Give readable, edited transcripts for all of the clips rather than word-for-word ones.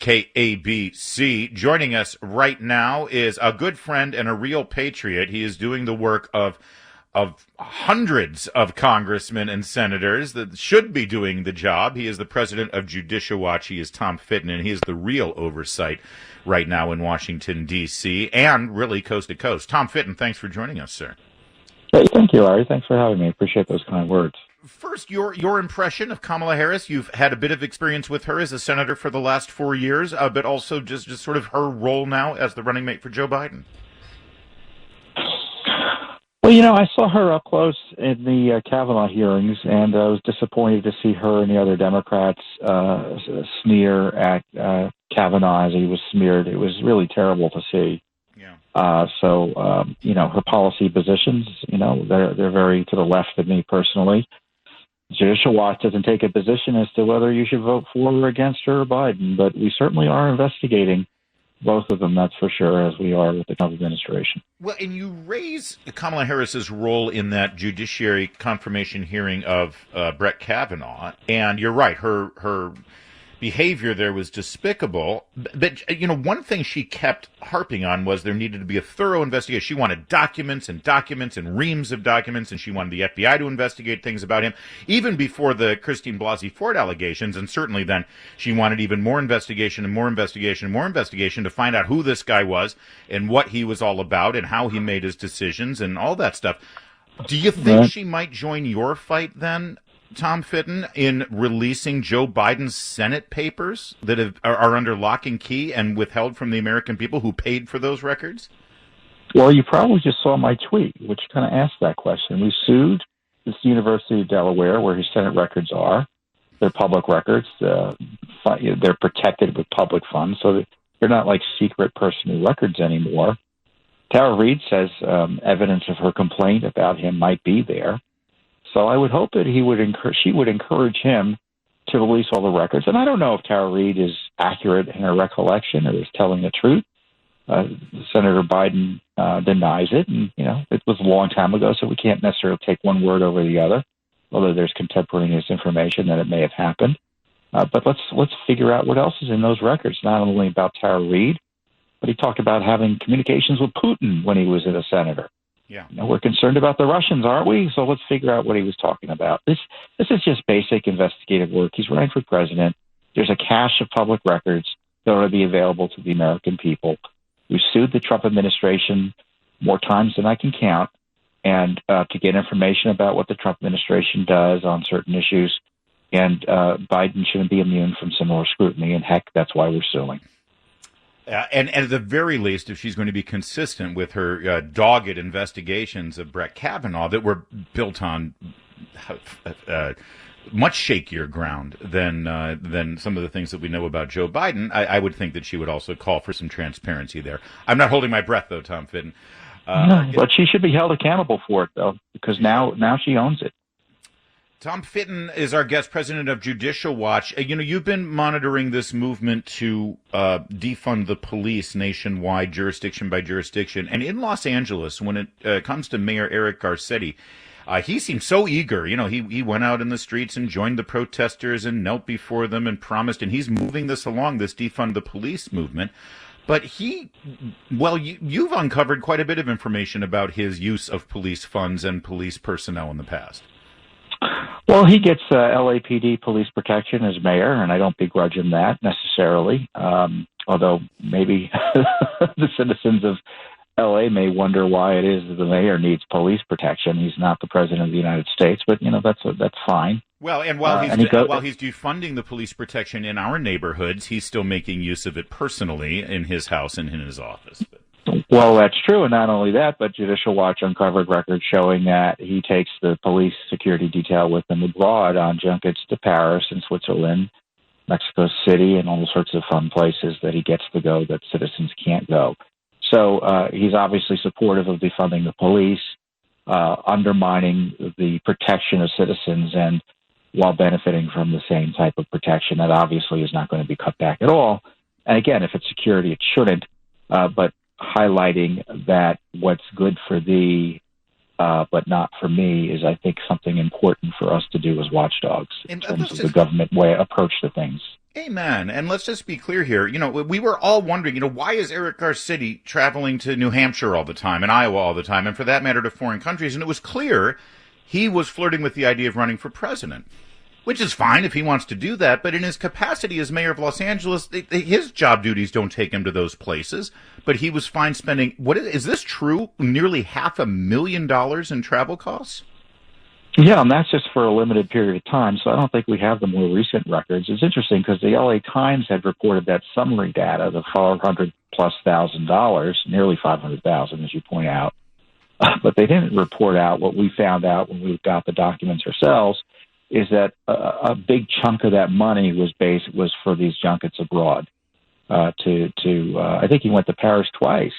KABC. Joining us right now is a good friend and a real patriot. He is doing the work of hundreds of congressmen and senators that should be doing the job. He is the president of Judicial Watch. He is Tom Fitton, and he is the real oversight right now in Washington, D.C., and really coast to coast. Tom Fitton, thanks for joining us, sir. Hey, thank you, Larry. Thanks for having me. Appreciate those kind words. First, your impression of Kamala Harris. You've had a bit of experience with her as a senator for the last 4 years, but also just sort of her role now as the running mate for Joe Biden. Well, I saw her up close in the Kavanaugh hearings, and I was disappointed to see her and the other Democrats sneer at Kavanaugh as he was smeared. It was really terrible to see. Yeah. Her policy positions, they're very to the left of me personally. Judicial Watch doesn't take a position as to whether you should vote for or against her or Biden, but we certainly are investigating both of them, that's for sure, as we are with the Trump administration. Well, and you raise Kamala Harris's role in that judiciary confirmation hearing of Brett Kavanaugh, and you're right, her behavior there was despicable. But, one thing she kept harping on was there needed to be a thorough investigation. She wanted documents and reams of documents, and she wanted the FBI to investigate things about him, even before the Christine Blasey Ford allegations. And certainly then she wanted even more investigation and more investigation and more investigation to find out who this guy was and what he was all about and how he made his decisions and all that stuff. Do you think she might join your fight then, Tom Fitton, in releasing Joe Biden's Senate papers that are under lock and key and withheld from the American people who paid for those records? Well, you probably just saw my tweet, which kind of asked that question. We sued this University of Delaware, where his Senate records are. They're public records. They're protected with public funds, so they're not like secret personal records anymore. Tara Reid says evidence of her complaint about him might be there. So I would hope that she would encourage him to release all the records. And I don't know if Tara Reid is accurate in her recollection or is telling the truth. Senator Biden denies it, and it was a long time ago, so we can't necessarily take one word over the other, although there's contemporaneous information that it may have happened. But let's figure out what else is in those records, not only about Tara Reid, but he talked about having communications with Putin when he was a senator. Yeah. We're concerned about the Russians, aren't we? So let's figure out what he was talking about. This is just basic investigative work. He's running for president. There's a cache of public records that ought to be available to the American people. We've sued the Trump administration more times than I can count, and to get information about what the Trump administration does on certain issues. And Biden shouldn't be immune from similar scrutiny, and heck, that's why we're suing. And at the very least, if she's going to be consistent with her dogged investigations of Brett Kavanaugh that were built on much shakier ground than some of the things that we know about Joe Biden, I would think that she would also call for some transparency there. I'm not holding my breath, though, Tom Fitton. No, but she should be held accountable for it, though, because now she owns it. Tom Fitton is our guest, president of Judicial Watch. You've been monitoring this movement to defund the police nationwide, jurisdiction by jurisdiction. And in Los Angeles, when it comes to Mayor Eric Garcetti, he seemed so eager. He went out in the streets and joined the protesters and knelt before them and promised. And he's moving this along, this defund the police movement. But you've uncovered quite a bit of information about his use of police funds and police personnel in the past. Well, he gets LAPD police protection as mayor, and I don't begrudge him that necessarily, although maybe the citizens of L.A. may wonder why it is that the mayor needs police protection. He's not the president of the United States, but, that's fine. Well, and while he's defunding the police protection in our neighborhoods, he's still making use of it personally in his house and in his office. Well, that's true, and not only that, but Judicial Watch uncovered records showing that he takes the police security detail with him abroad on junkets to Paris and Switzerland, Mexico City, and all sorts of fun places that he gets to go that citizens can't go. So he's obviously supportive of defunding the police, undermining the protection of citizens, and while benefiting from the same type of protection that obviously is not going to be cut back at all. And again, if it's security, it shouldn't, but highlighting that what's good for thee, but not for me, is, I think, something important for us to do as watchdogs in terms of the government way approach to things. Amen. And let's just be clear here. We were all wondering, why is Eric Garcetti traveling to New Hampshire all the time and Iowa all the time, and for that matter to foreign countries? And it was clear he was flirting with the idea of running for president, which is fine if he wants to do that. But in his capacity as mayor of Los Angeles, his job duties don't take him to those places. But he was fine spending, is this true? Nearly $500,000 in travel costs? Yeah, and that's just for a limited period of time, so I don't think we have the more recent records. It's interesting because the LA Times had reported that summary data, the $400,000+, nearly $500,000, as you point out, but they didn't report out what we found out when we got the documents ourselves, is that a big chunk of that money was for these junkets abroad. I think he went to Paris twice.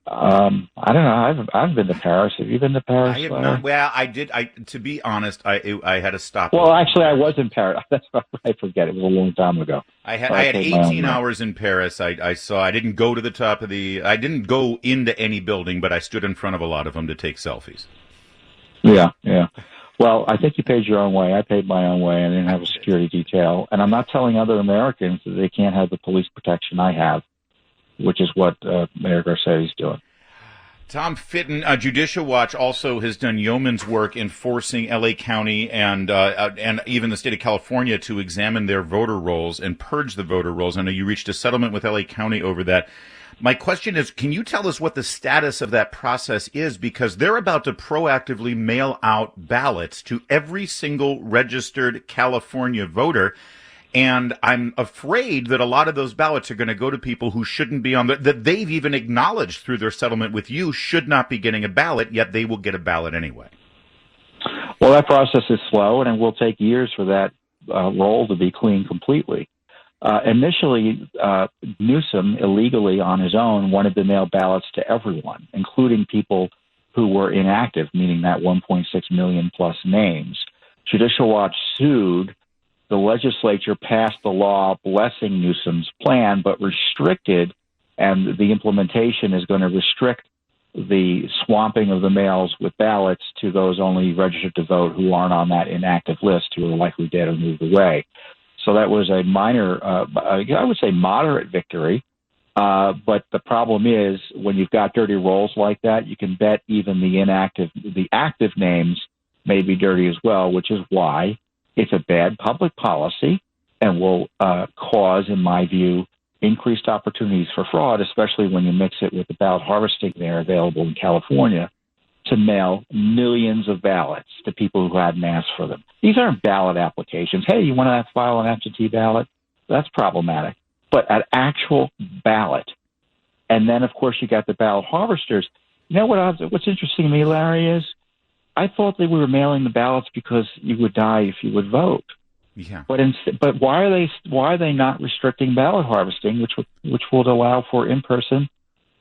I don't know. I've been to Paris. Have you been to Paris? I have not. Well, I did. To be honest, I had to stop. Well, actually, I was in Paris. That's why I forget. It was a long time ago. I had 18 hours in Paris. I didn't go to the top of I didn't go into any building, but I stood in front of a lot of them to take selfies. Yeah. Well, I think you paid your own way. I paid my own way. I didn't have a security detail. And I'm not telling other Americans that they can't have the police protection I have, which is what Mayor Garcetti's doing. Tom Fitton, Judicial Watch also has done yeoman's work enforcing L.A. County and even the state of California to examine their voter rolls and purge the voter rolls. I know you reached a settlement with L.A. County over that. My question is, can you tell us what the status of that process is? Because they're about to proactively mail out ballots to every single registered California voter. And I'm afraid that a lot of those ballots are going to go to people who shouldn't be on that they've even acknowledged through their settlement with you should not be getting a ballot, yet they will get a ballot anyway. Well, that process is slow, and it will take years for that roll to be cleaned completely. Initially, Newsom, illegally on his own, wanted to mail ballots to everyone, including people who were inactive, meaning that 1.6 million plus names. Judicial Watch sued. The legislature passed the law blessing Newsom's plan, but restricted, and the implementation is going to restrict the swamping of the mails with ballots to those only registered to vote who aren't on that inactive list, who are likely dead or moved away. So that was a minor, I would say moderate victory. But the problem is when you've got dirty rolls like that, you can bet even the active names may be dirty as well, which is why it's a bad public policy and will cause, in my view, increased opportunities for fraud, especially when you mix it with the ballot harvesting there available in California to mail millions of ballots to people who hadn't asked for them. These aren't ballot applications. Hey, you want to file an absentee ballot? That's problematic. But an actual ballot. And then, of course, you got the ballot harvesters. You know what's interesting to me, Larry, is I thought they were mailing the ballots because you would die if you would vote. Yeah. But why are they not restricting ballot harvesting, which would allow for in-person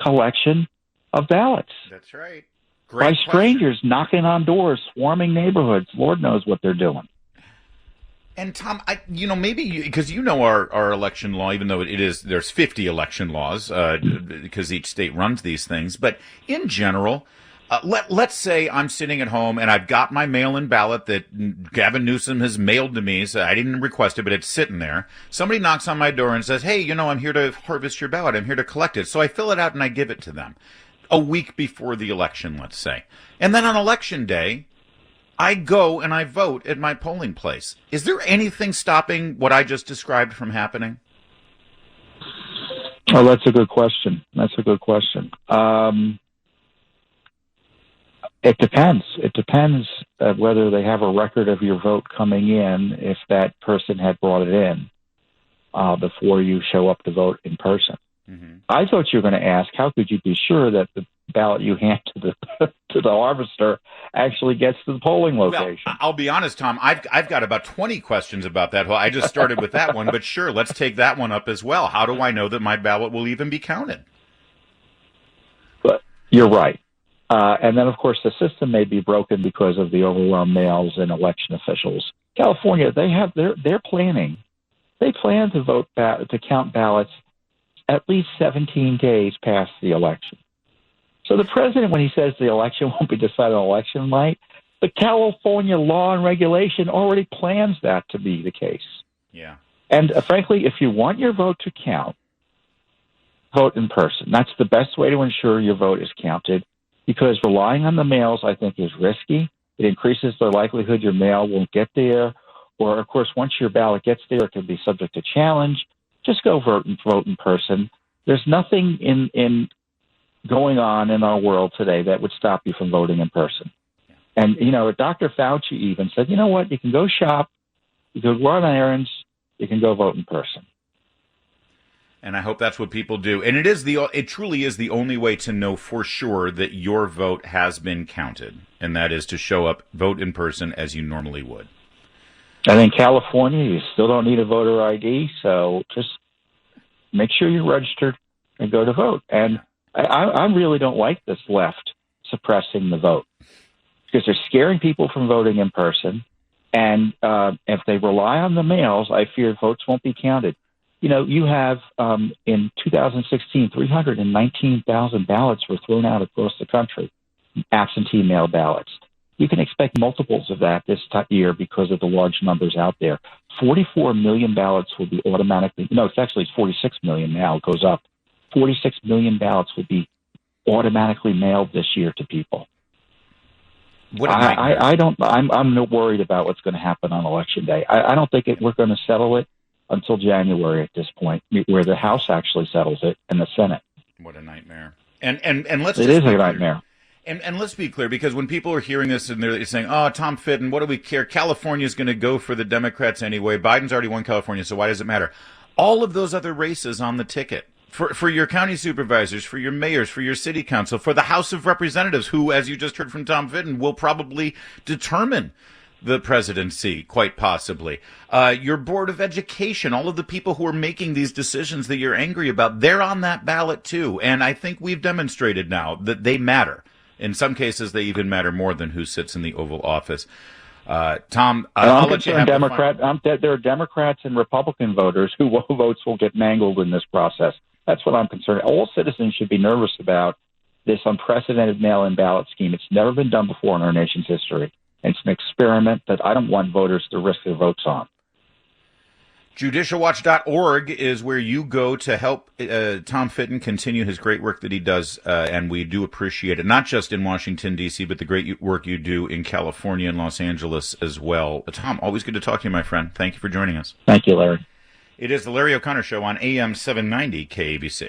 collection of ballots? That's right. By strangers knocking on doors, swarming neighborhoods. Lord knows what they're doing. And Tom, maybe because our election law, even though there's 50 election laws because each state runs these things, but in general, let's say I'm sitting at home and I've got my mail-in ballot that Gavin Newsom has mailed to me, so I didn't request it, but it's sitting there. Somebody knocks on my door and says, "Hey, I'm here to harvest your ballot. I'm here to collect it." So I fill it out and I give it to them a week before the election, let's say, and then on election day, I go and I vote at my polling place. Is there anything stopping what I just described from happening? Oh, that's a good question. It depends. It depends whether they have a record of your vote coming in, if that person had brought it in before you show up to vote in person. Mm-hmm. I thought you were going to ask, how could you be sure that the ballot you hand to the harvester actually gets to the polling location? Well, I'll be honest, Tom. I've got about 20 questions about that. Well, I just started with that one, but sure, let's take that one up as well. How do I know that my ballot will even be counted? But you're right. And then, of course, the system may be broken because of the overwhelmed mails and election officials. California, they're planning. They plan to to count ballots at least 17 days past the election. So the president, when he says the election won't be decided on election night, the California law and regulation already plans that to be the case. Yeah. And frankly, if you want your vote to count, vote in person. That's the best way to ensure your vote is counted, because relying on the mails, I think, is risky. It increases the likelihood your mail won't get there. Or, of course, once your ballot gets there, it can be subject to challenge. Just go vote in person. There's nothing in going on in our world today that would stop you from voting in person. And, Dr. Fauci even said, you know what, you can go shop, you can run errands, you can go vote in person. And I hope that's what people do. And it truly is the only way to know for sure that your vote has been counted, and that is to show up, vote in person as you normally would. And in California, you still don't need a voter ID, so just make sure you're registered and go to vote. And I really don't like this left suppressing the vote, because they're scaring people from voting in person. And if they rely on the mails, I fear votes won't be counted. You have in 2016, 319,000 ballots were thrown out across the country, absentee mail ballots. You can expect multiples of that this year because of the large numbers out there. 44 million ballots will be automatically, it's 46 million now, it goes up. 46 million ballots will be automatically mailed this year to people. I'm not worried about what's going to happen on Election Day. I don't think we're going to settle it until January at this point, where the House actually settles it and the Senate. What a nightmare. And let's It is a nightmare. And let's be clear, because when people are hearing this and they're saying, oh, Tom Fitton, what do we care? California's going to go for the Democrats anyway. Biden's already won California, so why does it matter? All of those other races on the ticket, for your county supervisors, for your mayors, for your city council, for the House of Representatives, who, as you just heard from Tom Fitton, will probably determine the presidency, quite possibly. Your Board of Education, all of the people who are making these decisions that you're angry about, they're on that ballot too. And I think we've demonstrated now that they matter. In some cases, they even matter more than who sits in the Oval Office. Tom, I'll let you have there are Democrats and Republican voters whose votes will get mangled in this process. That's what I'm concerned. All citizens should be nervous about this unprecedented mail-in ballot scheme. It's never been done before in our nation's history. And it's an experiment that I don't want voters to risk their votes on. Judicialwatch.org is where you go to help Tom Fitton continue his great work that he does, and we do appreciate it, not just in Washington, D.C., but the great work you do in California and Los Angeles as well. Tom, always good to talk to you, my friend. Thank you for joining us. Thank you, Larry. It is the Larry O'Connor Show on AM 790 KABC.